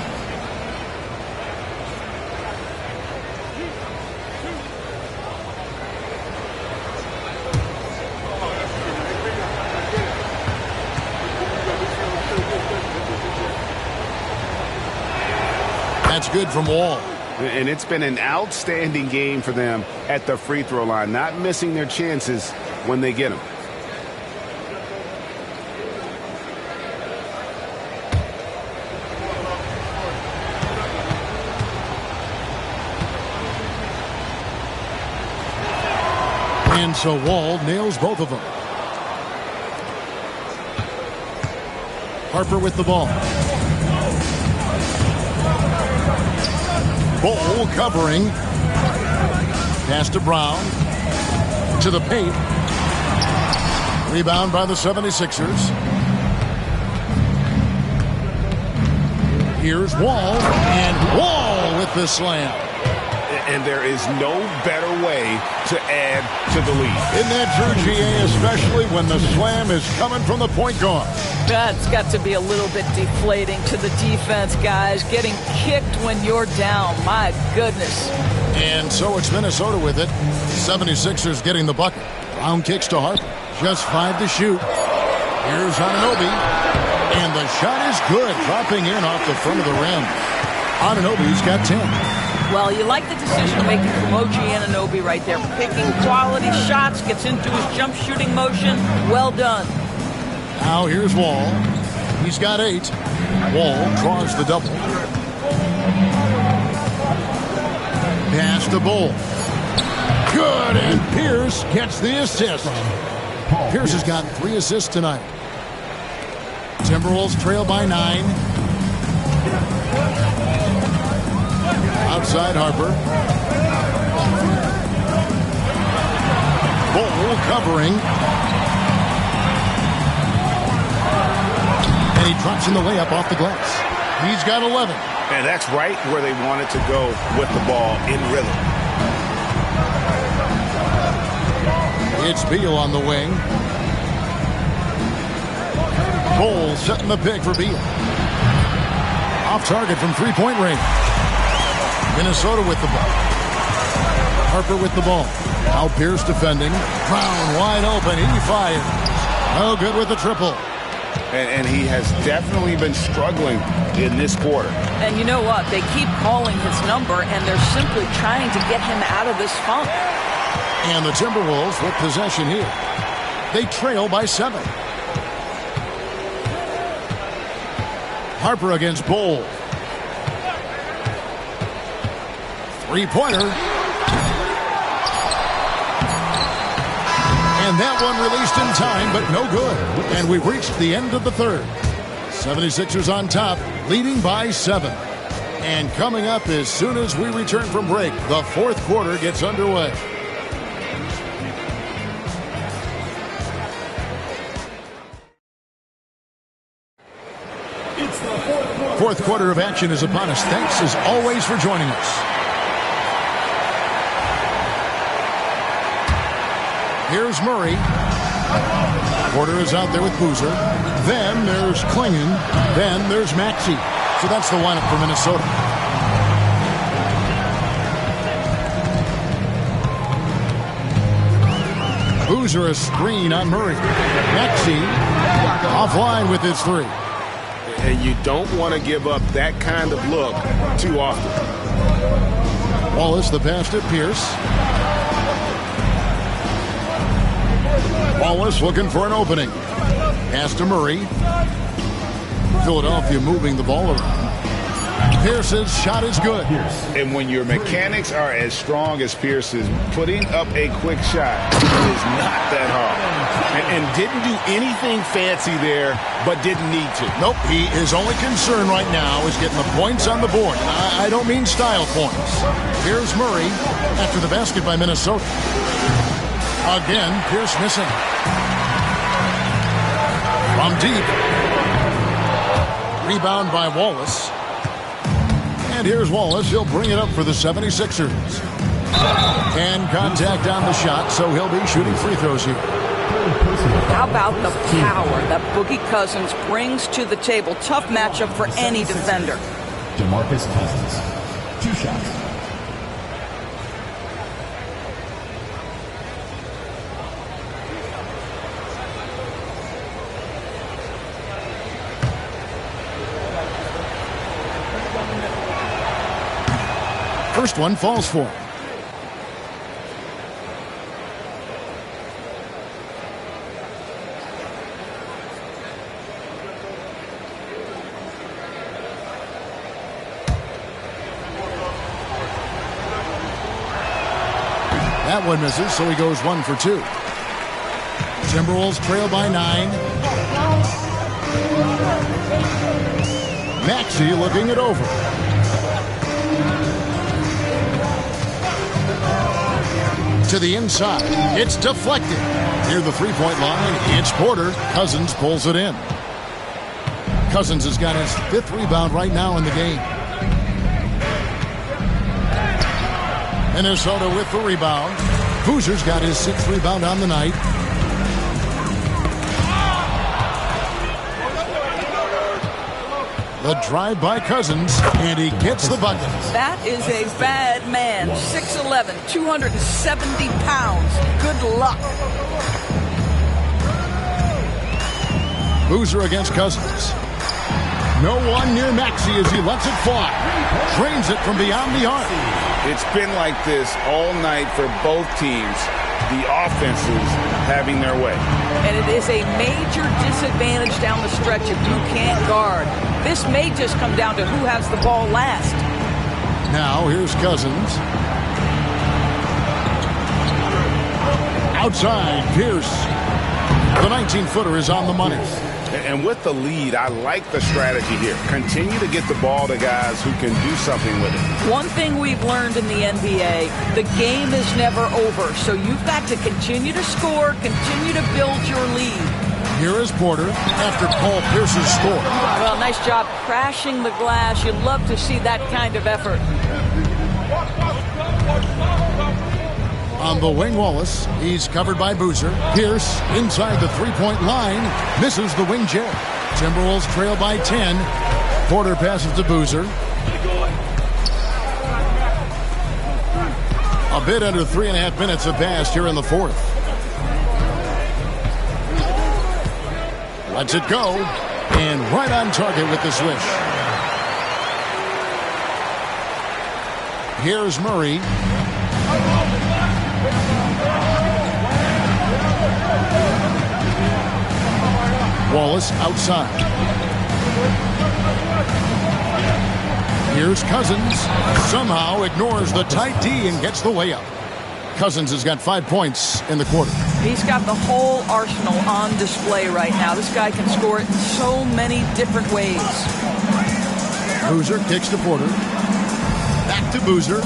That's good from Wall. And it's been an outstanding game for them at the free throw line, not missing their chances when they get them. And so Wall nails both of them. Harper with the ball. Ball covering. Pass to Brown. To the paint. Rebound by the 76ers. Here's Wall. And Wall with the slam. And there is no better way to add to the lead. Isn't that true, GA, especially when the slam is coming from the point guard? That's got to be a little bit deflating to the defense, guys. Getting kicked when you're down. My goodness. And so it's Minnesota with it. 76ers getting the bucket. Brown kicks to Harper. Just 5 to shoot. Here's Anunoby. And the shot is good. Dropping in off the front of the rim. Anunoby's got 10. Well, you like the decision making from OG Anunoby right there. Picking quality shots, gets into his jump shooting motion. Well done. Now here's Wall. He's got 8. Wall draws the double. Pass to Bull. Good, and Pierce gets the assist. Pierce has got 3 assists tonight. Timberwolves trail by 9. Outside Harper. Bull covering. And he drops in the layup off the glass. He's got 11. And that's right where they wanted to go with the ball in rhythm. It's Beal on the wing. Bull setting the pick for Beal. Off target from three-point range. Minnesota with the ball. Harper with the ball. Now Pierce defending. Brown wide open. He fires. Oh, good with the triple. And he has definitely been struggling in this quarter. And you know what? They keep calling his number, and they're simply trying to get him out of this funk. And the Timberwolves with possession here. They trail by 7. Harper against Bull. Three-pointer. And that one released in time, but no good. And we've reached the end of the third. 76ers on top, leading by 7. And coming up as soon as we return from break, the fourth quarter gets underway. Fourth quarter of action is upon us. Thanks as always for joining us. Here's Murray. Porter is out there with Boozer. Then there's Klingon. Then there's Maxey. So that's the lineup for Minnesota. Boozer a screen on Murray. Maxey offline with his 3. And you don't want to give up that kind of look too often. Wallace the pass to Pierce. Wallace looking for an opening. Pass to Murray. Philadelphia moving the ball around. Pierce's shot is good. And when your mechanics are as strong as Pierce's, putting up a quick shot is not that hard. And didn't do anything fancy there, but didn't need to. Nope, he is only concern right now is getting the points on the board. I don't mean style points. Here's Murray after the basket by Minnesota. Again, Pierce missing. From deep. Rebound by Wallace. And here's Wallace. He'll bring it up for the 76ers. And contact on the shot, so he'll be shooting free throws here. How about the power that Boogie Cousins brings to the table? Tough matchup for any defender. DeMarcus Cousins. 2 shots. First one falls for him. That one misses, so he goes 1 for 2. Timberwolves trail by 9. Maxey looking it over. To the inside. It's deflected. Near the three-point line, it's Porter. Cousins pulls it in. Cousins has got his 5th rebound right now in the game. Minnesota with the rebound. Boozer's got his 6th rebound on the night. The drive by Cousins, and he gets the bucket. That is a bad man. 6'11", 270 pounds. Good luck. Boozer against Cousins. No one near Maxey as he lets it fly. Drains it from beyond the arc. It's been like this all night for both teams. The offenses having their way. And it is a major disadvantage down the stretch if you can't guard. This may just come down to who has the ball last. Now here's Cousins. Outside, Pierce. The 19-footer is on the money. And with the lead, I like the strategy here. Continue to get the ball to guys who can do something with it. One thing we've learned in the NBA, the game is never over. So you've got to continue to score, continue to build your lead. Here is Porter after Paul Pierce's score. Well, nice job crashing the glass. You love to see that kind of effort. On the wing, Wallace. He's covered by Boozer. Pierce inside the three-point line. Misses the wing jab. Timberwolves trail by 10. Porter passes to Boozer. A bit under 3.5 minutes have passed here in the 4th. Lets it go. And right on target with the swish. Here's Murray. Wallace outside. Here's Cousins. Somehow ignores the tight D and gets the layup. Cousins has got 5 points in the quarter. He's got the whole arsenal on display right now. This guy can score it in so many different ways. Boozer kicks to Porter. Back to Boozer.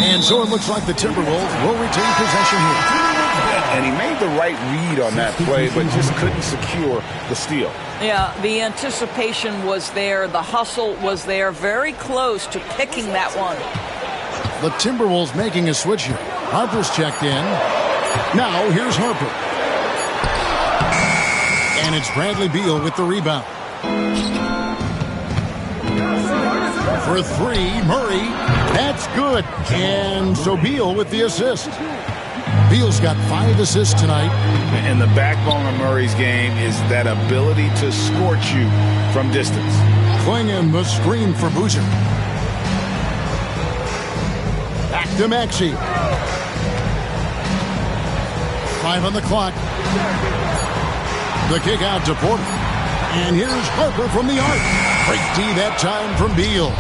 And so it looks like the Timberwolves will retain possession here. And he made the right read on that play, but just couldn't secure the steal. Yeah, the anticipation was there. The hustle was there. Very close to picking that one. The Timberwolves making a switch here. Harper's checked in. Now here's Harper. And it's Bradley Beal with the rebound. For 3, Murray. That's good. And so Beal with the assist. Beal's got 5 assists tonight. And the backbone of Murray's game is that ability to scorch you from distance. Clingan the screen for Boozer. Back to Maxey. 5 on the clock. The kick out to Porter. And here's Harper from the arc. Great D that time from Beal.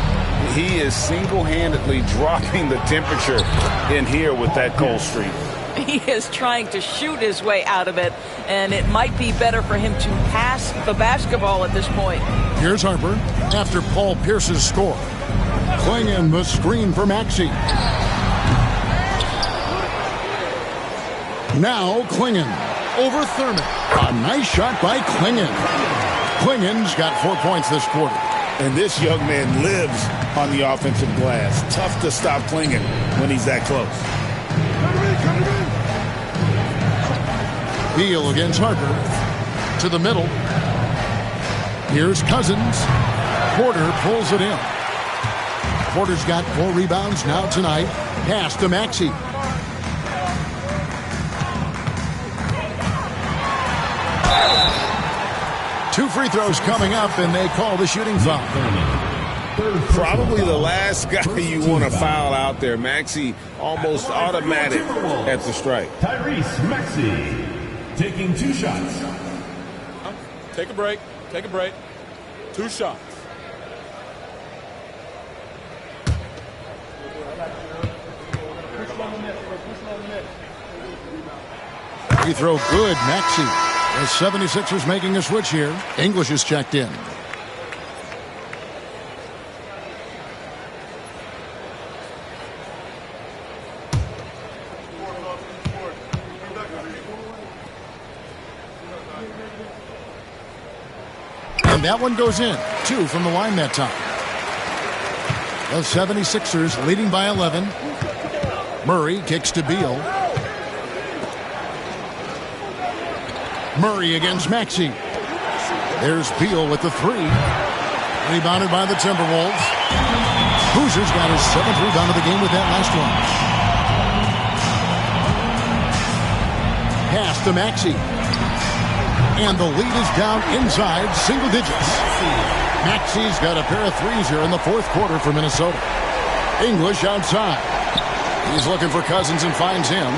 He is single-handedly dropping the temperature in here with that cold streak. He is trying to shoot his way out of it, and it might be better for him to pass the basketball at this point. Here's Harper after Paul Pierce's score. Clingan the screen for Maxey. Now Clingan over Thurman. A nice shot by Clingan. Clingan's got 4 points this quarter. And this young man lives on the offensive glass. Tough to stop Clingan when he's that close. Beal against Harper. To the middle. Here's Cousins. Porter pulls it in. Porter's got 4 rebounds now tonight. Pass to Maxey. Two free throws coming up, and they call the shooting foul. Probably the last guy you want to foul out there. Maxey almost automatic at the strike. Tyrese Maxey taking 2 shots. Take a break. Take a break. 2 shots. Free throw good, Maxey. The 76ers making a switch here. English is checked in. And that one goes in. 2 from the line that time. The 76ers leading by 11. Murray kicks to Beal. Murray against Maxey. There's Beal with the 3. Rebounded by the Timberwolves. Boozer's got his 7th rebound of the game with that last one. Pass to Maxey. And the lead is down inside single digits. Maxey's got a pair of 3s here in the 4th quarter for Minnesota. English outside. He's looking for Cousins and finds him.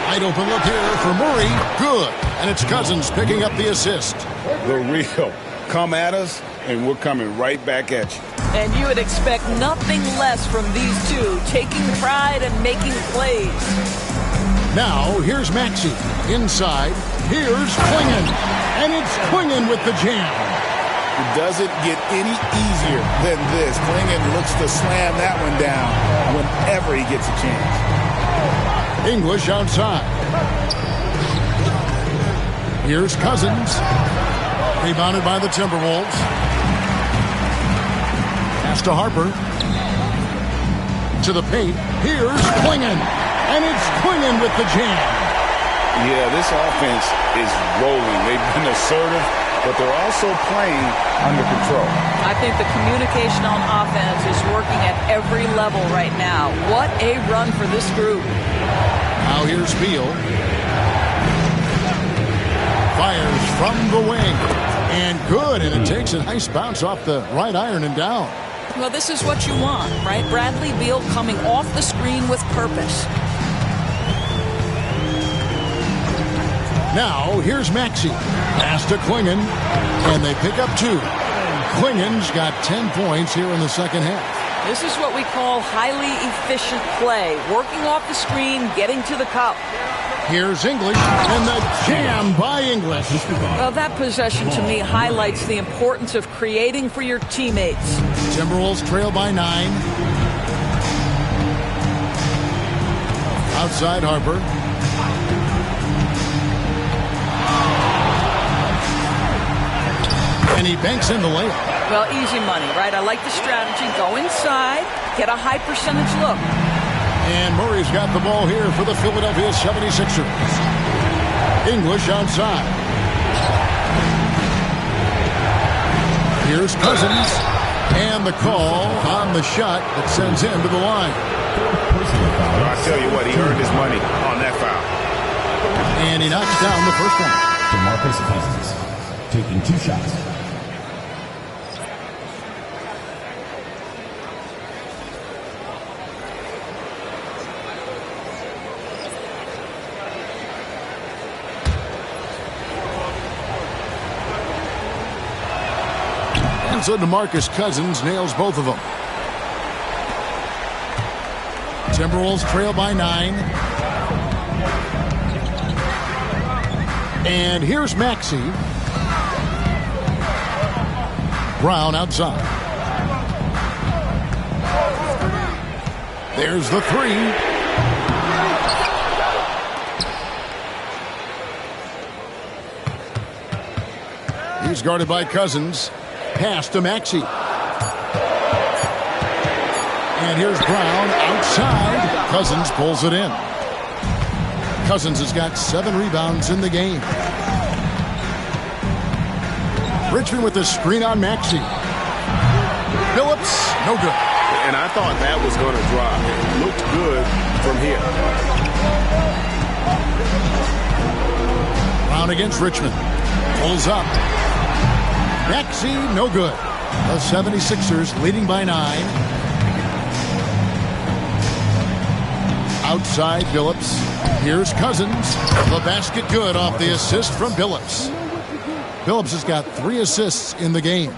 Wide open look here for Murray. Good. And it's Cousins picking up the assist. The real. Come at us, and we're coming right back at you. And you would expect nothing less from these two, taking pride and making plays. Now, here's Maxey. Inside. Here's Klingon. And it's Klingon with the jam. It doesn't get any easier than this. Klingon looks to slam that one down whenever he gets a chance. English outside. Here's Cousins. Rebounded by the Timberwolves. Pass to Harper. To the paint. Here's Klingon. And it's Klingon with the jam. Yeah, this offense is rolling. They've been assertive, but they're also playing under control. I think the communication on offense is working at every level right now. What a run for this group. Now here's Beal. Fires from the wing. And good, and it takes a nice bounce off the right iron and down. Well, this is what you want, right? Bradley Beal coming off the screen with purpose. Now, here's Maxey. Pass to Klingon, and they pick up 2. Klingon's got 10 points here in the second half. This is what we call highly efficient play. Working off the screen, getting to the cup. Here's English, and the jam by English. Well, that possession to me highlights the importance of creating for your teammates. Timberwolves trail by 9. Outside Harper. And he banks in the layup. Well, easy money, right? I like the strategy. Go inside, get a high percentage look. And Murray's got the ball here for the Philadelphia 76ers. English outside. Here's Cousins. And the call on the shot that sends him to the line. I tell you what, he earned his money on that foul. And he knocks down the first one. DeMarcus Cousins taking 2 shots. And so DeMarcus Cousins nails both of them. Timberwolves trail by 9. And here's Maxey. Brown outside. There's the 3. He's guarded by Cousins. Pass to Maxey. And here's Brown outside. Cousins pulls it in. Cousins has got 7 rebounds in the game. Richmond with the screen on Maxey. Phillips, no good. And I thought that was going to drop. It looked good from here. Brown against Richmond. Pulls up. Maxey, no good. The 76ers leading by 9. Outside Phillips. Here's Cousins. The basket good off the assist from Phillips. Phillips has got 3 assists in the game.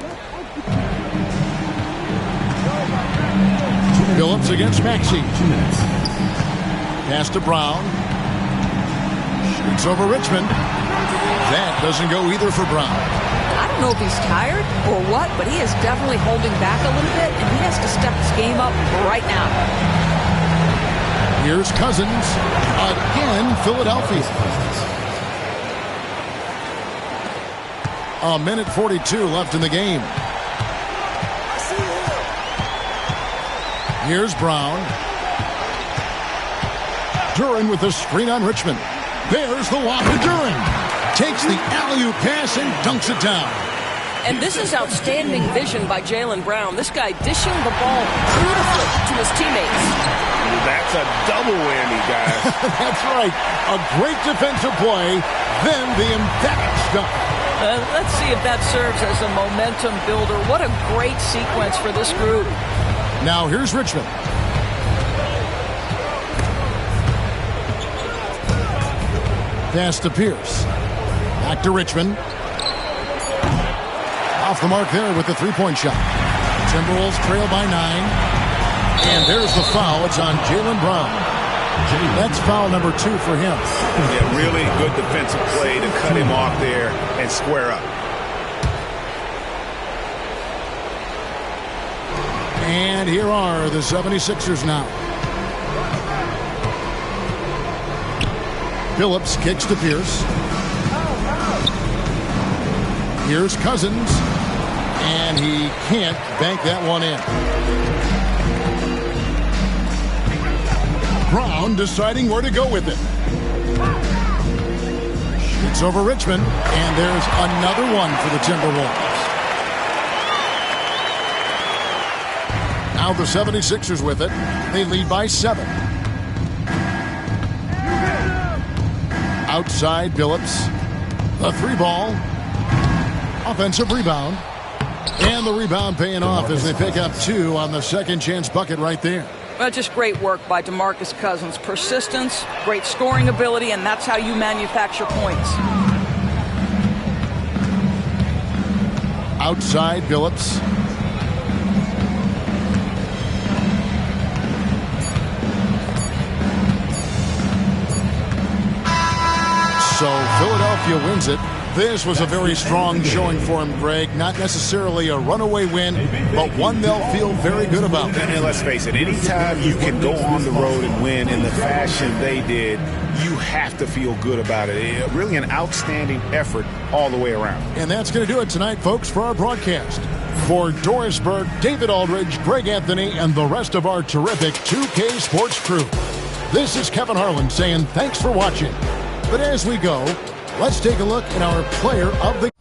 Phillips against Maxey. 2 minutes. Pass to Brown. Shoots over Richmond. That doesn't go either for Brown. I don't know if he's tired or what, but he is definitely holding back a little bit, and he has to step his game up right now. Here's Cousins. Again, Philadelphia. A minute 42 left in the game. Here's Brown. Duran with the screen on Richmond. There's the lob to Duran. Takes the alley-oop pass and dunks it down. And this is outstanding vision by Jaylen Brown. This guy dishing the ball beautifully to his teammates. That's a double whammy, guys. That's right. A great defensive play, then the emphatic stuff. Let's see if that serves as a momentum builder. What a great sequence for this group. Now here's Richmond. Pass to Pierce. Back to Richmond. Off the mark there with the three-point shot. Timberwolves trail by 9. And there's the foul. It's on Jaylen Brown. That's foul number 2 for him. Yeah, really good defensive play to cut him off there and square up. And here are the 76ers now. Phillips kicks to Pierce. Here's Cousins. And he can't bank that one in. Brown deciding where to go with it. It's over Richmond. And there's another one for the Timberwolves. Now the 76ers with it. They lead by 7. Outside Billups. The 3-ball. Offensive rebound. And the rebound paying off as they pick up 2 on the second chance bucket right there. Well, just great work by DeMarcus Cousins. Persistence, great scoring ability, and that's how you manufacture points. Outside Billups. So Philadelphia wins it. This was a very strong showing for him, Greg. Not necessarily a runaway win, but one they'll feel very good about. And let's face it, anytime you can go on the road and win in the fashion they did, you have to feel good about it. Really an outstanding effort all the way around. And that's going to do it tonight, folks, for our broadcast. For Doris Burke, David Aldridge, Greg Anthony, and the rest of our terrific 2K Sports crew, this is Kevin Harlan saying thanks for watching. But as we go, let's take a look at our player of the